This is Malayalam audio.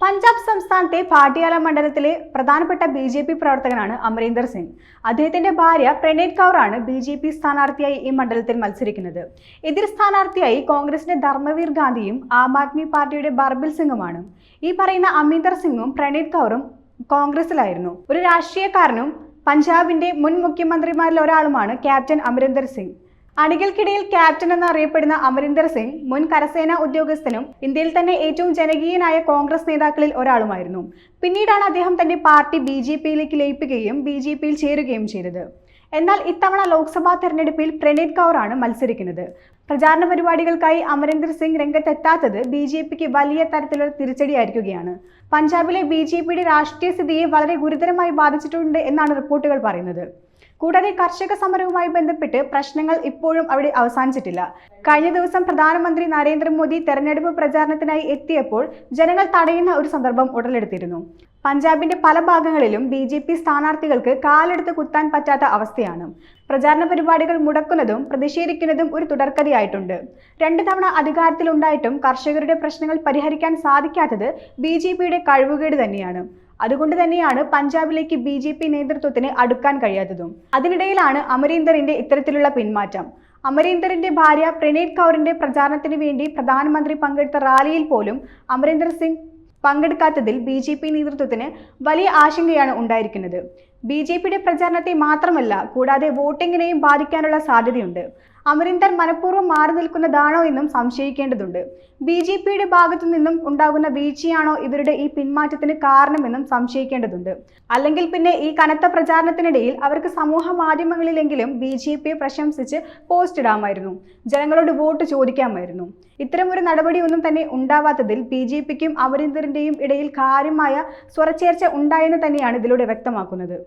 പഞ്ചാബ് സംസ്ഥാനത്തെ പാട്ടിയാല മണ്ഡലത്തിലെ പ്രധാനപ്പെട്ട ബി.ജെ.പി. പ്രവർത്തകനാണ് അമരീന്ദർ സിംഗ്. അദ്ദേഹത്തിന്റെ ഭാര്യ പ്രണീത് കൗർ ആണ് ബി.ജെ.പി. സ്ഥാനാർത്ഥിയായി ഈ മണ്ഡലത്തിൽ മത്സരിക്കുന്നത്. എതിർ സ്ഥാനാർത്ഥിയായി കോൺഗ്രസിന്റെ ധർമ്മവീർ ഗാന്ധിയും ആം ആദ്മി പാർട്ടിയുടെ ബർബിൽ സിംഗുമാണ്. ഈ പറയുന്ന അമരീന്ദർ സിംഗും പ്രണീത് കൗറും കോൺഗ്രസിലായിരുന്നു. ഒരു രാഷ്ട്രീയക്കാരനും പഞ്ചാബിന്റെ മുൻ മുഖ്യമന്ത്രിമാരിൽ ഒരാളുമാണ് ക്യാപ്റ്റൻ അമരീന്ദർ സിംഗ്. അണികൾക്കിടയിൽ ക്യാപ്റ്റൻ എന്നറിയപ്പെടുന്ന അമരീന്ദർ സിംഗ് മുൻ കരസേനാ ഉദ്യോഗസ്ഥനും ഇന്ത്യയിൽ തന്നെ ഏറ്റവും ജനകീയനായ കോൺഗ്രസ് നേതാക്കളിൽ ഒരാളുമായിരുന്നു. പിന്നീടാണ് അദ്ദേഹം തന്റെ പാർട്ടി ബി.ജെ.പിയിലേക്ക് ലയിപ്പിക്കുകയും ബി.ജെ.പിയിൽ ചേരുകയും ചെയ്തത്. എന്നാൽ ഇത്തവണ ലോക്സഭാ തെരഞ്ഞെടുപ്പിൽ പ്രണീത് കൗർ ആണ് മത്സരിക്കുന്നത്. പ്രചാരണ പരിപാടികൾക്കായി അമരീന്ദർ സിംഗ് രംഗത്തെത്താത്തത് ബി.ജെ.പിക്ക് വലിയ തരത്തിലുള്ള തിരിച്ചടിയായിരിക്കുകയാണ്. പഞ്ചാബിലെ ബി.ജെ.പിയുടെ രാഷ്ട്രീയ സ്ഥിതിയെ വളരെ ഗുരുതരമായി ബാധിച്ചിട്ടുണ്ട് എന്നാണ് റിപ്പോർട്ടുകൾ പറയുന്നത്. കൂടാതെ കർഷക സമരവുമായി ബന്ധപ്പെട്ട് പ്രശ്നങ്ങൾ ഇപ്പോഴും അവിടെ അവസാനിച്ചിട്ടില്ല. കഴിഞ്ഞ ദിവസം പ്രധാനമന്ത്രി നരേന്ദ്രമോദി തെരഞ്ഞെടുപ്പ് പ്രചാരണത്തിനായി എത്തിയപ്പോൾ ജനങ്ങൾ തടയുന്ന ഒരു സന്ദർഭം ഉടലെടുത്തിരുന്നു. പഞ്ചാബിന്റെ പല ഭാഗങ്ങളിലും ബി.ജെ.പി. സ്ഥാനാർത്ഥികൾക്ക് കാലെടുത്ത് കുത്താൻ പറ്റാത്ത അവസ്ഥയാണ്. പ്രചാരണ പരിപാടികൾ മുടക്കുന്നതും പ്രതിഷേധിക്കുന്നതും ഒരു തുടർക്കഥയായിട്ടുണ്ട്. 2 തവണ അധികാരത്തിലുണ്ടായിട്ടും കർഷകരുടെ പ്രശ്നങ്ങൾ പരിഹരിക്കാൻ സാധിക്കാത്തത് ബി.ജെ.പിയുടെ കഴിവുകേട് തന്നെയാണ്. അതുകൊണ്ട് തന്നെയാണ് പഞ്ചാബിലേക്ക് ബി.ജെ.പി. നേതൃത്വത്തിന് അടുക്കാൻ കഴിയാത്തതും. അതിനിടയിലാണ് അമരീന്ദറിന്റെ ഇത്തരത്തിലുള്ള പിന്മാറ്റം. അമരീന്ദറിന്റെ ഭാര്യ പ്രണീത് കൗറിന്റെ പ്രചാരണത്തിന് വേണ്ടി പ്രധാനമന്ത്രി പങ്കെടുത്ത റാലിയിൽ പോലും അമരീന്ദർ സിംഗ് പങ്കെടുക്കാത്തതിൽ ബി.ജെ.പി. നേതൃത്വത്തിന് വലിയ ആശങ്കയാണ് ഉണ്ടായിരിക്കുന്നത്. ബി.ജെ.പിയുടെ പ്രചാരണത്തെ മാത്രമല്ല, കൂടാതെ വോട്ടിങ്ങിനെയും ബാധിക്കാനുള്ള സാധ്യതയുണ്ട്. അമരീന്ദർ മനഃപൂർവ്വം മാറി നിൽക്കുന്നതാണോ എന്നും സംശയിക്കേണ്ടതുണ്ട്. ബി.ജെ.പിയുടെ ഭാഗത്തു നിന്നും ഉണ്ടാകുന്ന വീഴ്ചയാണോ ഇവരുടെ ഈ പിന്മാറ്റത്തിന് കാരണമെന്നും സംശയിക്കേണ്ടതുണ്ട്. അല്ലെങ്കിൽ പിന്നെ ഈ കനത്ത പ്രചാരണത്തിനിടയിൽ അവർക്ക് സമൂഹ മാധ്യമങ്ങളിലെങ്കിലും ബി.ജെ.പിയെ പ്രശംസിച്ച് പോസ്റ്റ് ഇടാമായിരുന്നു, ജനങ്ങളോട് വോട്ട് ചോദിക്കാമായിരുന്നു. ഇത്തരമൊരു നടപടിയൊന്നും തന്നെ ഉണ്ടാവാത്തതിൽ ബി.ജെ.പിക്കും അമരീന്ദറിന്റെയും ഇടയിൽ കാര്യമായ സ്വരച്ചേർച്ച ഉണ്ടായെന്ന് തന്നെയാണ് ഇതിലൂടെ വ്യക്തമാക്കുന്നത്.